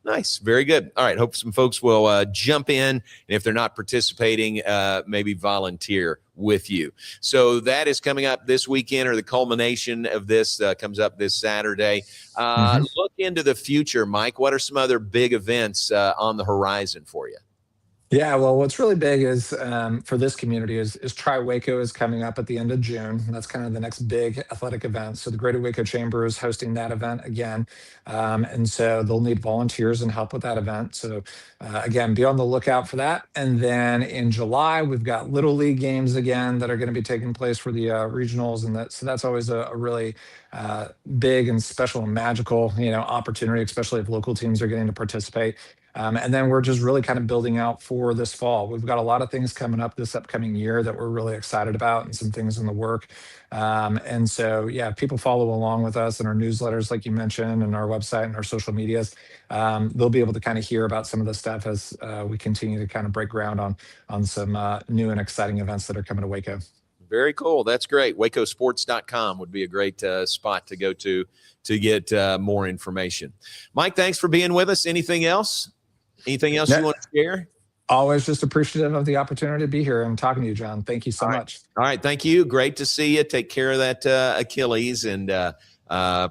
[SPEAKER 1] Nice. Very good. All right. Hope some folks will jump in, and if they're not participating, maybe volunteer with you. So that is coming up this weekend, or the culmination of this comes up this Saturday. Look into the future, Mike. What are some other big events on the horizon for you?
[SPEAKER 8] Yeah, well, what's really big is for this community is Tri Waco is coming up at the end of June. That's kind of the next big athletic event. So the Greater Waco Chamber is hosting that event again. And so they'll need volunteers and help with that event. So again, be on the lookout for that. And then in July, we've got Little League games again that are going to be taking place for the regionals. And so that's always a really big and special and magical, opportunity, especially if local teams are getting to participate. And then we're just really kind of building out for this fall. We've got a lot of things coming up this upcoming year that we're really excited about, and some things in the work. And so, yeah, people follow along with us in our newsletters, like you mentioned, and our website and our social medias. They'll be able to kind of hear about some of the stuff as we continue to kind of break ground on some new and exciting events that are coming to Waco.
[SPEAKER 1] Very cool. That's great. WacoSports.com would be a great spot to go to get more information. Mike, thanks for being with us. Anything else? Anything else you want to share?
[SPEAKER 8] Always just appreciative of the opportunity to be here and talking to you, John. Thank you so much.
[SPEAKER 1] All right. Thank you. Great to see you. Take care of that Achilles, and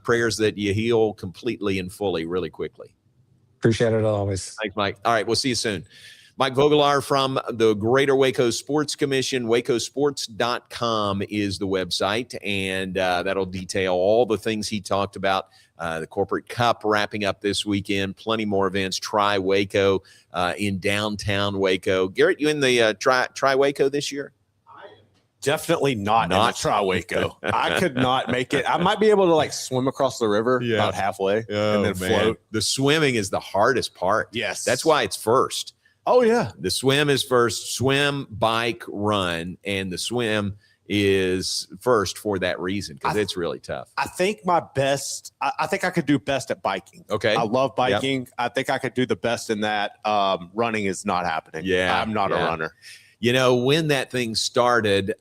[SPEAKER 1] prayers that you heal completely and fully really quickly.
[SPEAKER 8] Appreciate it always.
[SPEAKER 1] Thanks, Mike. All right. We'll see you soon. Mike Vogelaar from the Greater Waco Sports Commission. WacoSports.com is the website, and that'll detail all the things he talked about. The Corporate Cup wrapping up this weekend. Plenty more events. Try Waco in downtown Waco. Garrett, you in the Try Waco this year?
[SPEAKER 2] Definitely not in the Try Waco. I could not make it. I might be able to like swim across the river about halfway and then float.
[SPEAKER 1] The swimming is the hardest part.
[SPEAKER 2] Yes.
[SPEAKER 1] That's why it's first.
[SPEAKER 2] Oh, yeah.
[SPEAKER 1] The swim is first. Swim, bike, run. And the swim is first for that reason because it's really tough.
[SPEAKER 2] I think I think I could do best at biking.
[SPEAKER 1] Okay.
[SPEAKER 2] I love biking. Yep. I think I could do the best in that. Running is not happening.
[SPEAKER 1] Yeah.
[SPEAKER 2] I'm not a runner.
[SPEAKER 1] You know, when that thing started,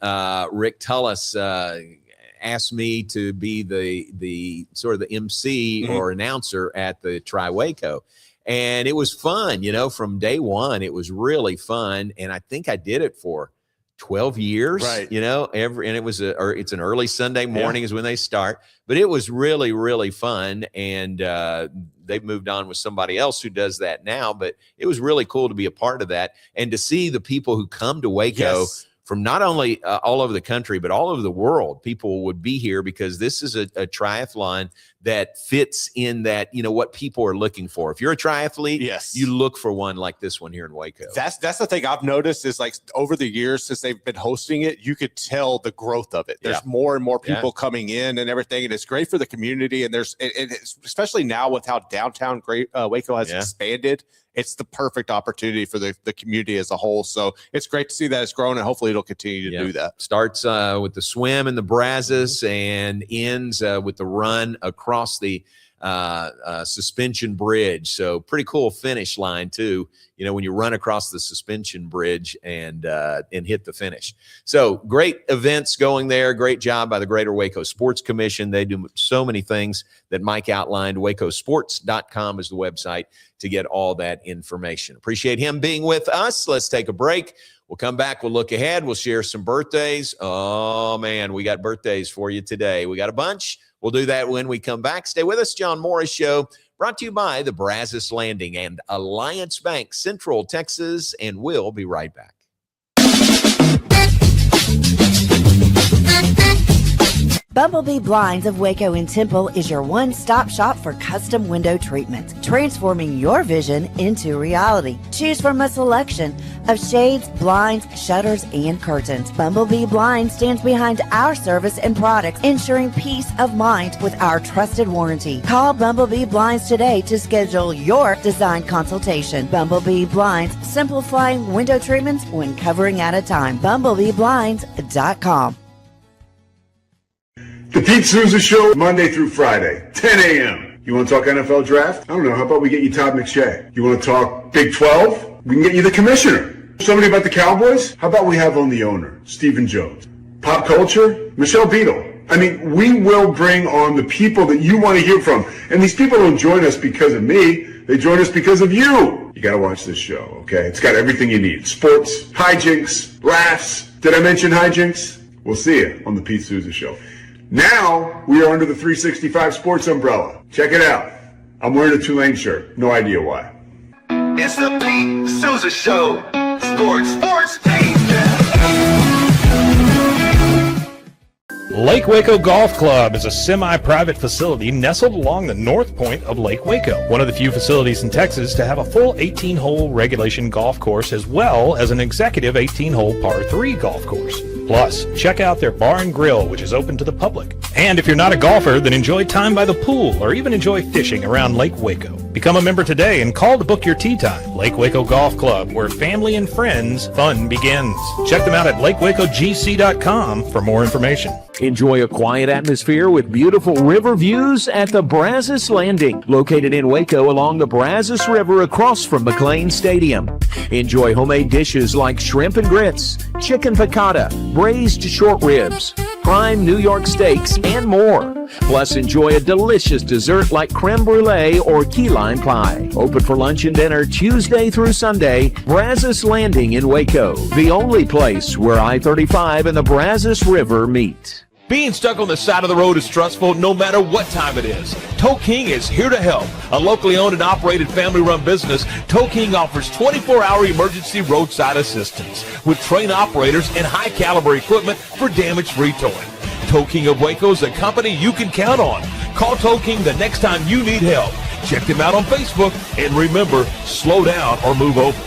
[SPEAKER 1] Rick Tullis asked me to be the sort of the MC or announcer at the Try Waco. And it was fun, you know, from day one. It was really fun. And I think I did it for 12 years,
[SPEAKER 2] right?
[SPEAKER 1] You know, and it was it's an early Sunday morning is when they start, but it was really, really fun. And they've moved on with somebody else who does that now, but it was really cool to be a part of that and to see the people who come to Waco from not only all over the country, but all over the world. People would be here because this is a triathlon that fits in that, you know, what people are looking for. If you're a triathlete, you look for one like this one here in Waco.
[SPEAKER 2] That's the thing I've noticed is like over the years since they've been hosting it, you could tell the growth of it. There's more and more people coming in and everything, and it's great for the community. And it's, especially now with how downtown Waco has expanded, it's the perfect opportunity for the community as a whole. So it's great to see that it's grown, and hopefully it'll continue to do that.
[SPEAKER 1] Starts with the swim in the Brazos and ends with the run across the suspension bridge. So pretty cool finish line too, you know, when you run across the suspension bridge and hit the finish. So great events going there. Great job by the Greater Waco Sports Commission. They do so many things that Mike outlined. WacoSports.com is the website to get all that information. Appreciate him being with us. Let's take a break. We'll come back. We'll look ahead. We'll share some birthdays. Oh, man, we got birthdays for you today. We got a bunch. We'll do that when we come back. Stay with us. John Morris Show, brought to you by the Brazos Landing and Alliance Bank, Central Texas, and we'll be right back.
[SPEAKER 3] Bumblebee Blinds of Waco and Temple is your one-stop shop for custom window treatment, transforming your vision into reality. Choose from a selection of shades, blinds, shutters, and curtains. Bumblebee Blinds stands behind our service and products, ensuring peace of mind with our trusted warranty. Call Bumblebee Blinds today to schedule your design consultation. Bumblebee Blinds, simplifying window treatments one covering at a time. BumblebeeBlinds.com.
[SPEAKER 6] The Pete Souza Show, Monday through Friday, 10 a.m. You want to talk NFL draft? I don't know. How about we get you Todd McShay? You want to talk Big 12? We can get you the commissioner. Somebody about the Cowboys? How about we have on the owner, Stephen Jones? Pop culture? Michelle Beadle. I mean, we will bring on the people that you want to hear from. And these people don't join us because of me. They join us because of you. You got to watch this show, okay? It's got everything you need. Sports, hijinks, laughs. Did I mention hijinks? We'll see you on the Pete Souza Show. Now, we are under the 365 Sports umbrella. Check it out. I'm wearing a Tulane shirt. No idea why.
[SPEAKER 7] It's the Pete Souza Show. Sports, Pete.
[SPEAKER 9] Lake Waco Golf Club is a semi-private facility nestled along the north point of Lake Waco. One of the few facilities in Texas to have a full 18-hole regulation golf course as well as an executive 18-hole par 3 golf course. Plus, check out their bar and grill, which is open to the public. And if you're not a golfer, then enjoy time by the pool or even enjoy fishing around Lake Waco. Become a member today and call to book your tee time. Lake Waco Golf Club, where family and friends fun begins. Check them out at lakewacogc.com for more information.
[SPEAKER 4] Enjoy a quiet atmosphere with beautiful river views at the Brazos Landing, located in Waco along the Brazos River across from McLean Stadium. Enjoy homemade dishes like shrimp and grits, chicken piccata, braised short ribs, prime New York steaks, and more. Plus, enjoy a delicious dessert like creme brulee or key lime pie. Open for lunch and dinner Tuesday through Sunday. Brazos Landing in Waco, the only place where I-35 and the Brazos River meet.
[SPEAKER 5] Being stuck on the side of the road is stressful no matter what time it is. Tow King is here to help. A locally owned and operated family-run business, Tow King offers 24-hour emergency roadside assistance with trained operators and high-caliber equipment for damage-free towing. Tow King of Waco is a company you can count on. Call Tow King the next time you need help. Check them out on Facebook, and remember, slow down or move over.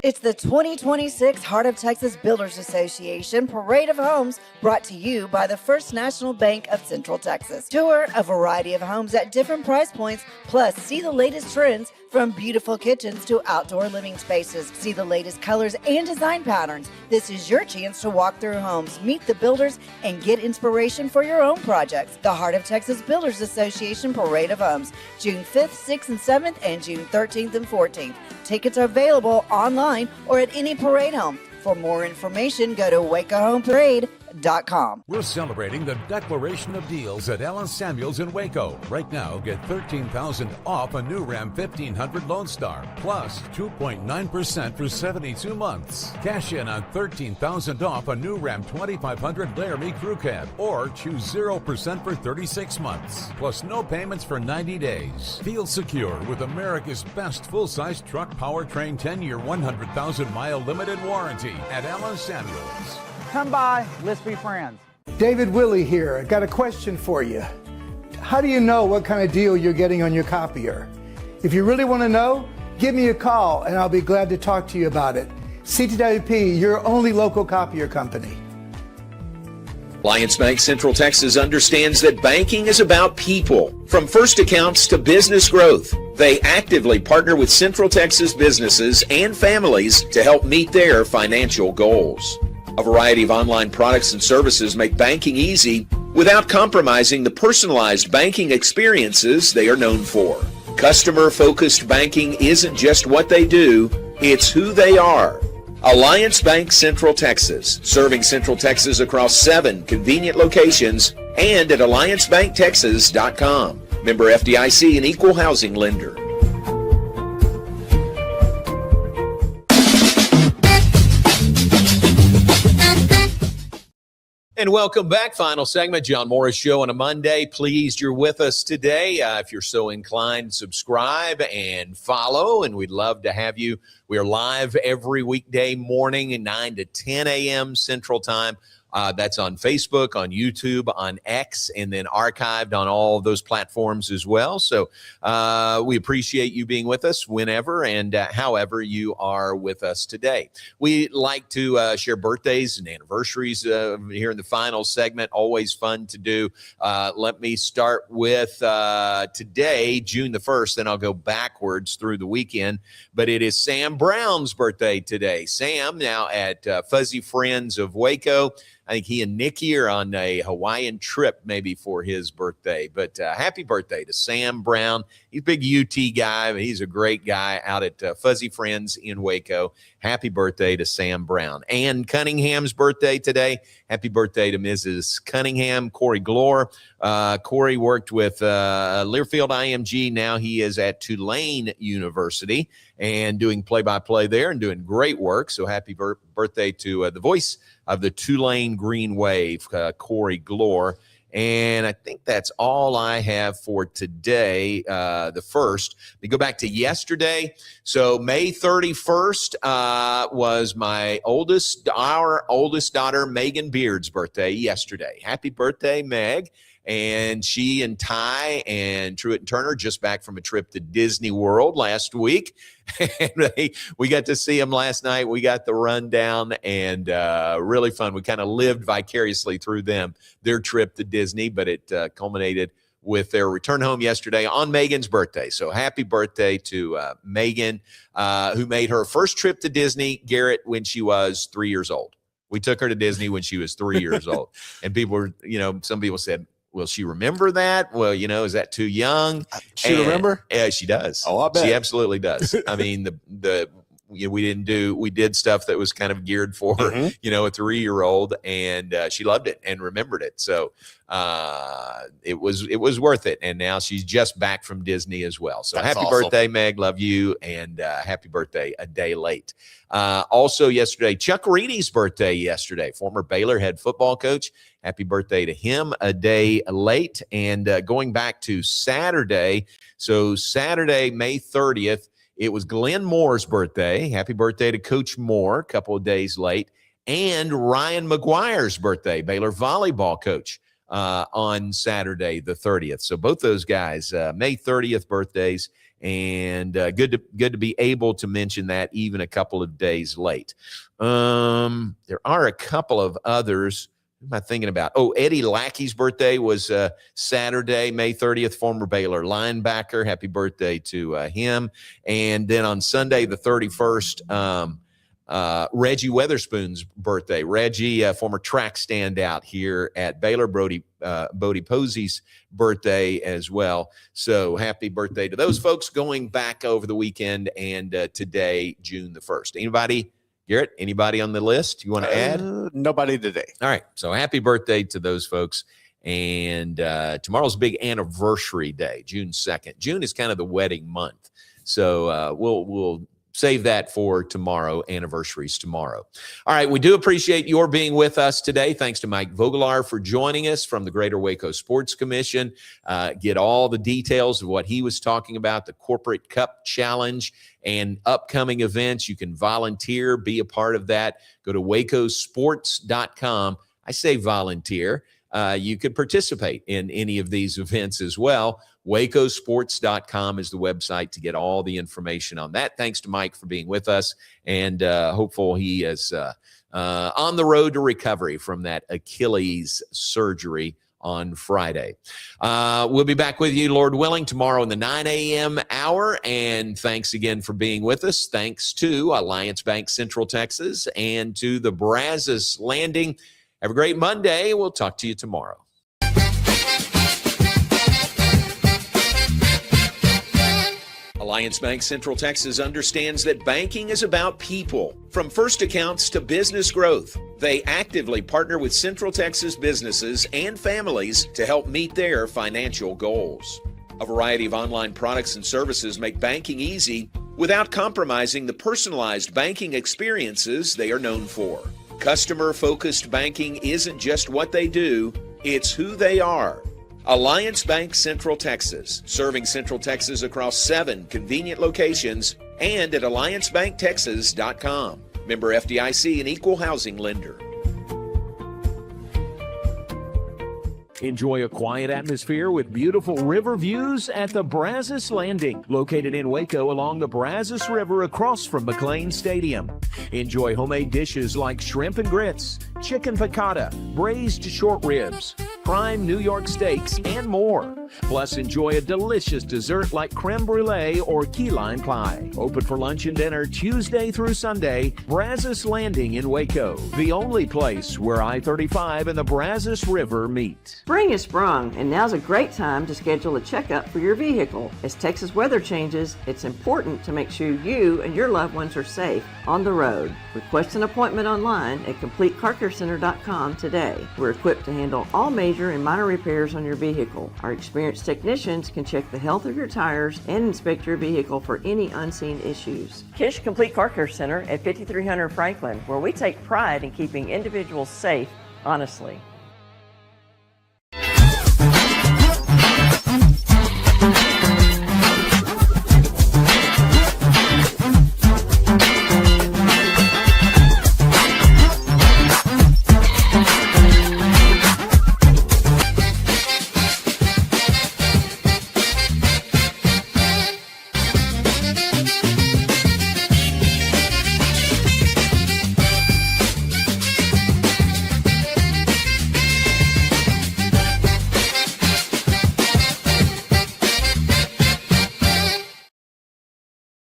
[SPEAKER 3] It's the 2026 Heart of Texas Builders Association Parade of Homes, brought to you by the First National Bank of Central Texas. Tour a variety of homes at different price points, plus see the latest trends from beautiful kitchens to outdoor living spaces. See the latest colors and design patterns. This is your chance to walk through homes, meet the builders, and get inspiration for your own projects. The Heart of Texas Builders Association Parade of Homes, June 5th, 6th, and 7th, and June 13th and 14th. Tickets are available online or at any parade home. For more information, go to WacoHomeParade.com.
[SPEAKER 10] We're celebrating the Declaration of Deals at Allen Samuels in Waco. Right now, get $13,000 off a new Ram 1500 Lone Star, plus 2.9% for 72 months. Cash in on $13,000 off a new Ram 2500 Laramie Crew Cab, or choose 0% for 36 months, plus no payments for 90 days. Feel secure with America's best full-size truck powertrain 10-year, 100,000-mile limited warranty at Allen Samuels.
[SPEAKER 11] Come by, let's be friends.
[SPEAKER 12] David Willey here. I got a question for you. How do you know what kind of deal you're getting on your copier? If you really want to know, give me a call and I'll be glad to talk to you about it. CTWP, your only local copier company.
[SPEAKER 1] Alliance Bank Central Texas understands that banking is about people, from first accounts to business growth. They actively partner with Central Texas businesses and families to help meet their financial goals. A variety of online products and services make banking easy without compromising the personalized banking experiences they are known for. Customer-focused banking isn't just what they do, it's who they are. Alliance Bank Central Texas, serving Central Texas across 7 convenient locations and at alliancebanktexas.com. Member FDIC, an equal housing lender. And welcome back. Final segment, John Morris Show on a Monday. Pleased you're with us today. If you're so inclined, subscribe and follow, and we'd love to have you. We are live every weekday morning at 9 to 10 a.m. Central Time. That's on Facebook, on YouTube, on X, and then archived on all of those platforms as well. So we appreciate you being with us whenever and however you are with us today. We like to share birthdays and anniversaries here in the final segment. Always fun to do. Let me start with today, June the 1st, then I'll go backwards through the weekend. But it is Sam Brown's birthday today. Sam, now at Fuzzy Friends of Waco. I think he and Nikki are on a Hawaiian trip maybe for his birthday. But happy birthday to Sam Brown. He's a big UT guy, but he's a great guy out at Fuzzy Friends in Waco. Happy birthday to Sam Brown. Ann Cunningham's birthday today. Happy birthday to Mrs. Cunningham. Corey Glore. Corey worked with Learfield IMG. Now he is at Tulane University and doing play-by-play there and doing great work. So happy birthday to the voice of the Tulane Green Wave, Corey Glore. And I think that's all I have for today, the first. We go back to yesterday. So May 31st was our oldest daughter, Megan Beard's birthday yesterday. Happy birthday, Meg. And she and Ty and Truett and Turner just back from a trip to Disney World last week. And we got to see them last night. We got the rundown and really fun. We kind of lived vicariously through their trip to Disney, but it culminated with their return home yesterday on Megan's birthday. So happy birthday to Megan, who made her first trip to Disney, Garrett, when she was 3 years old. We took her to Disney when she was 3 years old. And people were, some people said, will she remember that? Well, is that too young?
[SPEAKER 2] She remember?
[SPEAKER 1] Yeah, she does.
[SPEAKER 2] Oh, I bet.
[SPEAKER 1] She absolutely does. I mean, we did stuff that was kind of geared for, a 3-year-old, and she loved it and remembered it. So it was worth it. And now she's just back from Disney as well. So happy birthday, Meg. Love you. And happy birthday a day late. Also yesterday, Chuck Reedy's birthday yesterday, former Baylor head football coach. Happy birthday to him a day late. And going back to Saturday, so Saturday, May 30th, it was Glenn Moore's birthday. Happy birthday to Coach Moore, a couple of days late. And Ryan McGuire's birthday, Baylor volleyball coach, on Saturday the 30th. So both those guys, May 30th birthdays, and good to be able to mention that even a couple of days late. There are a couple of others. What am I thinking about? Oh, Eddie Lackey's birthday was Saturday, May 30th, former Baylor linebacker. Happy birthday to him. And then on Sunday, the 31st, Reggie Weatherspoon's birthday. Reggie, former track standout here at Baylor. Bodie Posey's birthday as well. So happy birthday to those folks going back over the weekend and today, June the 1st. Anybody? Garrett, anybody on the list you want to add?
[SPEAKER 2] Nobody today.
[SPEAKER 1] All right. So happy birthday to those folks. And tomorrow's big anniversary day, June 2nd. June is kind of the wedding month. So we'll save that for tomorrow, anniversaries tomorrow. All right. We do appreciate your being with us today. Thanks to Mike Vogelaar for joining us from the Greater Waco Sports Commission. Get all the details of what he was talking about, the Corporate Cup Challenge and upcoming events. You can volunteer, be a part of that. Go to wacosports.com. I say volunteer. You could participate in any of these events as well. wacosports.com is the website to get all the information on that. Thanks to Mike for being with us, and hopeful he is on the road to recovery from that Achilles surgery on Friday. We'll be back with you, Lord willing, tomorrow in the 9 a.m. hour. And thanks again for being with us. Thanks to Alliance Bank Central Texas and to the Brazos Landing. Have a great Monday. We'll talk to you tomorrow. Alliance Bank Central Texas understands that banking is about people. From first accounts to business growth, they actively partner with Central Texas businesses and families to help meet their financial goals. A variety of online products and services make banking easy without compromising the personalized banking experiences they are known for. Customer-focused banking isn't just what they do, it's who they are. Alliance Bank Central Texas, serving Central Texas across 7 convenient locations and at alliancebanktexas.com. Member FDIC, an equal housing lender.
[SPEAKER 4] Enjoy a quiet atmosphere with beautiful river views at the Brazos Landing, located in Waco along the Brazos River across from McLean Stadium. Enjoy homemade dishes like shrimp and grits, chicken piccata, braised short ribs, prime New York steaks, and more. Plus, enjoy a delicious dessert like creme brulee or key lime pie. Open for lunch and dinner Tuesday through Sunday. Brazos Landing in Waco, the only place where I-35 and the Brazos River meet.
[SPEAKER 13] Spring is sprung, and now's a great time to schedule a checkup for your vehicle. As Texas weather changes, it's important to make sure you and your loved ones are safe on the road. Request an appointment online at CompleteCarCareCenter.com today. We're equipped to handle all major and minor repairs on your vehicle. Our experienced technicians can check the health of your tires and inspect your vehicle for any unseen issues. Kish Complete Car Care Center at 5300 Franklin, where we take pride in keeping individuals safe honestly.